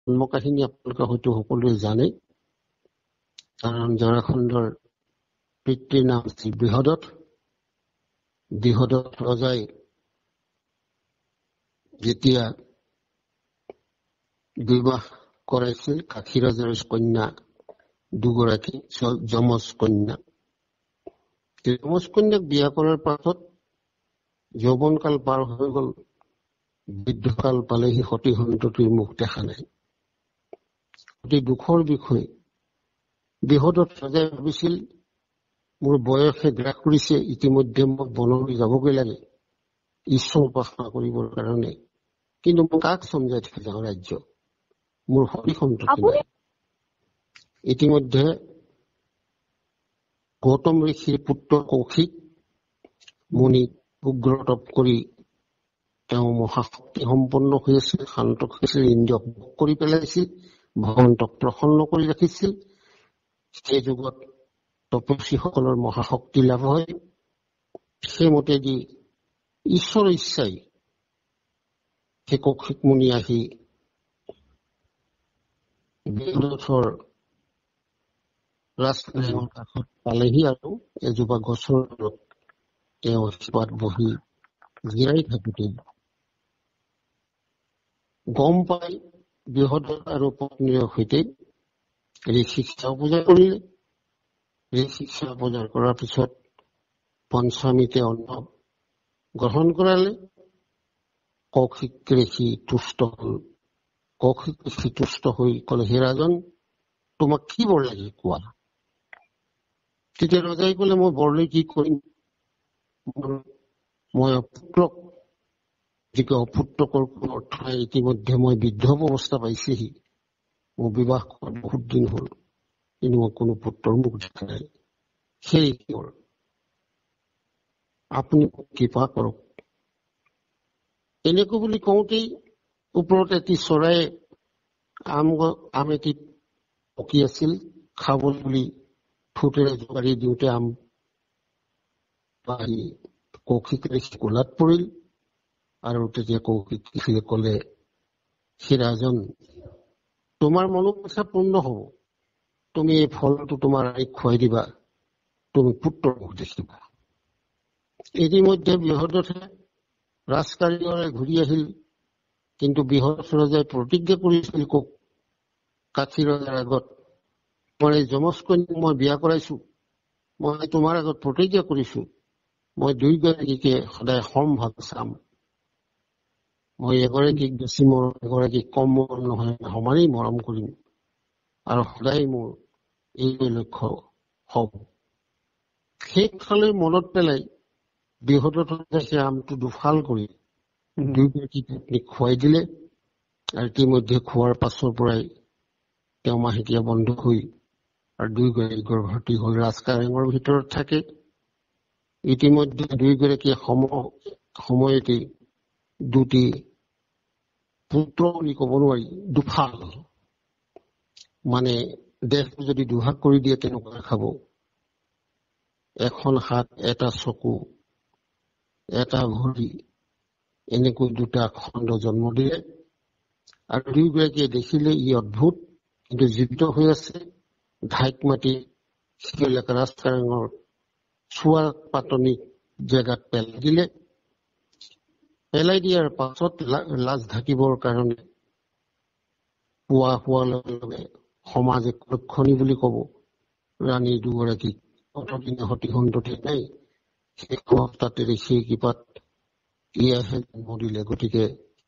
জন্মকাহিনী আপোনালোকে হয়তো সকলোৱে জানে, কাৰণ জৰাসন্ধৰ পিতৃৰ নাম আছিল বৃহদত্ত। বৃহদত্ত ৰজাই যেতিয়া বিবাহ কৰাইছিল কাশী ৰজাৰ কন্যা দুগৰাকী, যমজ কন্যা। যমজ কন্যাক বিয়া কৰাৰ পাছত যৌৱনকাল পাৰ হৈ গল, বৃদ্ধকাল পালেহি সতী সন্ততিৰ মুখ দেখা নাই। অতি দুখৰ বিষয়। বৃহদত্ত ৰজাই ভাবিছিল মোৰ বয়সে গ্ৰাস কৰিছে, ইতিমধ্যে মই বনলৈ যাবগৈ লাগে ঈশ্বৰ উপাসনা কৰিবৰ কাৰণে, কিন্তু মই কাক চমজাই থাকি যাওঁ ৰাজ্য, মোৰ সতী সন্ততি নাই। ইতিমধ্যে গৌতম ঋষিৰ পুত্ৰ কৌশিক মুনি উগ্ৰ তপ কৰি তেওঁ মহাশক্তি সম্পন্ন হৈ আছিল, শান্ত হৈছিল, ইন্দ্ৰিয়ক ভোগ কৰি পেলাইছিল, ভগৱন্তক প্ৰসন্ন কৰি ৰাখিছিল। সেই যুগত তপস্বীসকলৰ মহাশক্তি লাভ হয়। সেইমতেদি ঈশ্বৰৰ ইচ্ছাই সেই কৌশিক মুনি আহি বৃহদত্তৰ ৰাজধানীৰ কাষত পালেহি আৰু এজোপা গছৰ তলত তেওঁ শিপাত বহি জিৰাই থাকোঁতে গম পাই বৃহদত্ত আৰু পত্নীৰ সৈতে ঋষিক সেৱা পূজা কৰিলে। ঋষিক সেৱা পূজা কৰাৰ পিছত পঞ্চমীতে অন্ন গ্ৰহণ কৰালে। কৌশিক ঋষি তুষ্ট হল। কৌশিক ঋষি তুষ্ট হৈ কলে, হে ৰাজন, তোমাক কি বৰ লাগে কোৱা। তেতিয়া ৰজাই কলে, মই বৰলৈ কি কৰিম, মই অপুত্ৰক, যিকে অপুত্ৰকৰ কোনো অৰ্থ নাই, ইতিমধ্যে মই বৃদ্ধ অৱস্থা পাইছেহি, মোৰ বিবাহ কৰা বহুত দিন হল, কিন্তু মই কোনো পুত্ৰৰ মুখ দেখা নাই। সেই কিয় আপুনি কৃপা কৰক। এনেকৈ বুলি কওঁতেই ওপৰত এটি চৰাই আম এটি পকি আছিল, খাবলৈ বুলি ঠোঁটেৰে জোকাৰি দিওঁতে আম পাৰি কৌশিক ঋষি কোলাত পৰিল। আৰু তেতিয়া কৌশিক ঋষিয়ে কলে, হে ৰাজন, তোমাৰ মনোবাঞ্ছা পূৰ্ণ হব, তুমি এই ফলটো তোমাৰ আইক খুৱাই দিবা, তুমি পুত্ৰৰ মুখ দেখিবা। ইতিমধ্যে বৃহদত্তে ৰাজকাৰ্যৰে ঘূৰি আহিল, কিন্তু বৃহদত্ত ৰজাই প্ৰতিজ্ঞা কৰিছিল কাশী ৰজাৰ আগত, মই এই যমজ কন্যাক মই বিয়া কৰাইছো, মই তোমাৰ আগত প্ৰতিজ্ঞা কৰিছো, মই দুয়োগৰাকীকে সদায় সমভাগ চাম, মই এগৰাকীক বেছি মৰম, এগৰাকীক কম মৰম নহয়, সমানেই মৰম কৰিম, আৰু সদায় মোৰ এই লক্ষ্য হব। সেই কথালৈ মনত পেলাই বৃহদত্তে সেই আমটো দুফাল কৰি দুয়োগৰাকী পত্নীক খুৱাই দিলে। আৰু ইতিমধ্যে খোৱাৰ পাছৰ পৰাই তেওঁ মাহেকীয়া বন্ধ হৈ আৰু দুয়োগৰাকী গৰ্ভৱতী হল। ৰাজকাৰেঙৰ ভিতৰত থাকে। ইতিমধ্যে দুয়োগৰাকীয়ে সময়তে দুটি পুত্ৰ বুলি কব নোৱাৰি, দুফাল, মানে দেহটো যদি দুভাগ কৰি দিয়ে তেনেকুৱা খাব। এখন হাত, এটা চকু, এটা ভৰি, এনেকৈ দুটা খণ্ড জন্ম দিলে। আৰু দুয়োগৰাকীয়ে দেখিলে ই অদ্ভুত, কিন্তু জীৱিত হৈ আছে। ঢাইক মাটি ৰাজকাৰেঙৰ চোৱা পাতনি জেগাত পেলাই দিলে। পেলাই দিয়াৰ পাছত লাজ ঢাকিবৰ কাৰণে পুৱা হোৱাৰ লগে লগে সমাজে লক্ষণী বুলি কব ৰাণী দুগৰাকীক, অতদিনে সতী সন্ততি নাই, সেই অৱস্থাতে সেই কৃপাত ইয়াহে জন্ম দিলে, গতিকে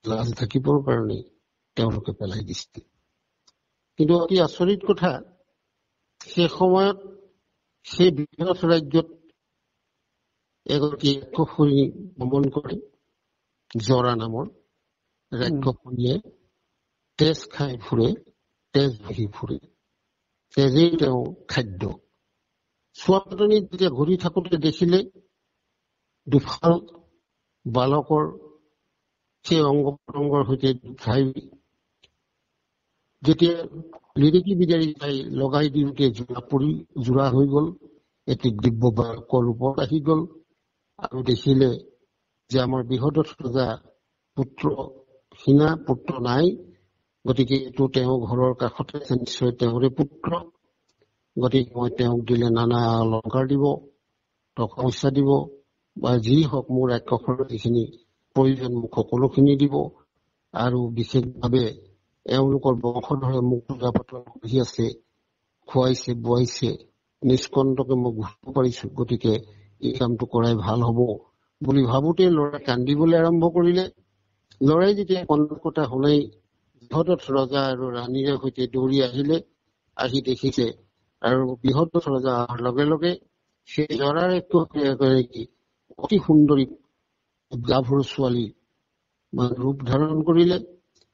লাজ ঢাকিবৰ কাৰণে তেওঁলোকে পেলাই দিছিল। কিন্তু অতি আচৰিত কথা, সেই সময়ত সেই বৃহৎ ৰাজ্যত এগৰাকী ৰাক্ষসী ভ্ৰমণ কৰে, জৰা নামৰ ৰাক্ষসীয়ে তেজ খাই ফুৰে, তেজ বহি ফুৰে, তেজেই তেওঁ খাদ্য। চোৱাপাতনিত যেতিয়া ঘূৰি থাকোতে দেখিলে দুফাল বালকৰ সেই অংগ প্ৰত্যংগৰ সৈতে খাই, যেতিয়া লিৰিকি বিদাৰি লগাই দিওঁতে জোৰা হৈ গল, এটি দিব্য বালকৰ ৰূপত আহি গল। আৰু দেখিলে যে আমাৰ বৃহদত্ত ৰজা পুত্ৰ হীনা, পুত্ৰ নাই, গতিকে এইটো তেওঁ ঘৰৰ কাষতে নিশ্চয় তেওঁৰে পুত্ৰ, গতিকে মই তেওঁক দিলে নানা অলংকাৰ দিব, টকা পইচা দিব, বা যি হওক মোৰ ৰাক্ষসৰ যিখিনি প্ৰয়োজন মোক সকলোখিনি দিব। আৰু বিশেষভাৱে এওঁলোকৰ বংশধৰে মোক পূজা পাতল কৰি আছে, খুৱাইছে বোৱাইছে, নিষ্কণ্টকে মই ঘূৰিব পাৰিছো, গতিকে এই কামটো কৰাই ভাল হব বুলি ভাবোতে ল'ৰাই কান্দিবলৈ আৰম্ভ কৰিলে। ল'ৰাই যেতিয়া কন্দকতা হলেই বৃহদত্ত ৰজা আৰু ৰাণীৰে সৈতে দৌৰি আহিলে, আহি দেখিছে আৰু বৃহদত্ত ৰজা অহাৰ লগে লগে সেই জৰাৰ এগৰাকী অতি সুন্দৰী গাভৰু ছোৱালী ৰূপ ধাৰণ কৰিলে।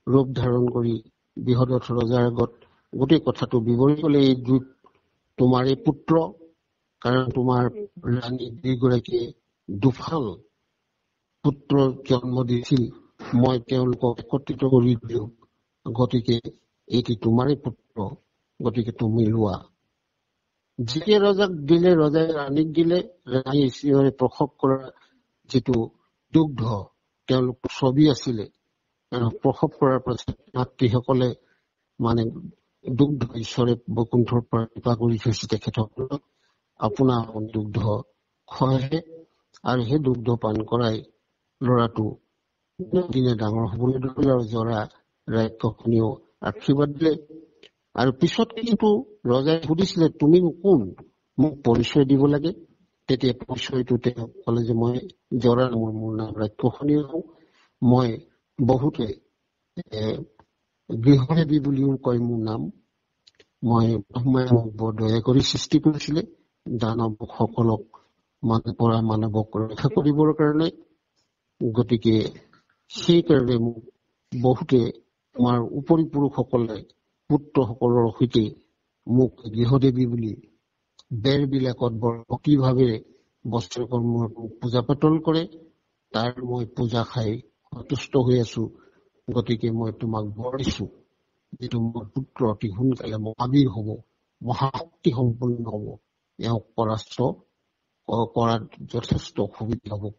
ৰূপ ধাৰণ কৰি বৃহদত্ত ৰজাৰ আগত গোটেই কথাটো বিৱৰি কলে, এই তোমাৰে পুত্ৰ, কাৰণ তোমাৰ ৰাণী দুইগৰাকীয়ে দুফাল পুত্ৰ জন্ম দিছিল, মই তেওঁলোকক একত্ৰিত কৰি দিলো, গতিকে এটি তোমাৰে পুত্ৰ, গতিকে তুমি লোৱা। যেতিয়া ৰজাক দিলে, ৰজাই ৰাণীক দিলে। ৰাণী ঈশ্বৰে প্ৰসৱ কৰা যিটো দুগ্ধ তেওঁলোকৰ ছবি আছিলে, প্ৰসৱ কৰাৰ পাছত মাতৃসকলে মানে দুগ্ধ ঈশ্বৰে বৈকুণ্ঠৰ পৰা কৃপা কৰি থৈছে তেখেতসকলক, আপোনাৰ দুগ্ধ খুৱাইহে আৰু সেই দুগ্ধ পান কৰাই ল'ৰাটো দিনে ডাঙৰ হবলৈ ধৰিলে। আৰু জৰা ৰাক্ষসনীয় আশীৰ্বাদ দিলে। আৰু পিছত কিন্তু ৰজাই সুধিছিলে, তুমি কোন, মোক পৰিচয় দিব লাগে। তেতিয়া পৰিচয়টো তেওঁ কলে যে মই জৰা, মোৰ নাম ৰাক্ষসনীয়, মই বহুতে গৃহদেৱী বুলিও কয় মোৰ নাম। মই ব্ৰহ্মাই মোক বৰ দয়া কৰি সৃষ্টি কৰিছিলে দানৱসকলক পৰা মানৱক ৰক্ষা কৰিবৰ কাৰণে। গতিকে সেইকাৰণে মোক বহুতে আমাৰ উপৰি পুৰুষসকলে পুত্ৰসকলৰ সৈতে মোক গৃহদেৱী বুলি বেৰ বিলাকত বৰ ভক্তিভাৱেৰে বছৰেকৰ মূৰত পূজা পাতল কৰে। তাৰ মই পূজা খাই সন্তুষ্ট হৈ আছো। গতিকে মই তোমাক বৰ দিছো, যিটো মোৰ পুত্ৰ অতি সোনকালে মহাবীৰ হব, মহাশক্তি সম্পন্ন হব, এওঁক পৰাস্ত কৰাত যথেষ্ট সুবিধা হব।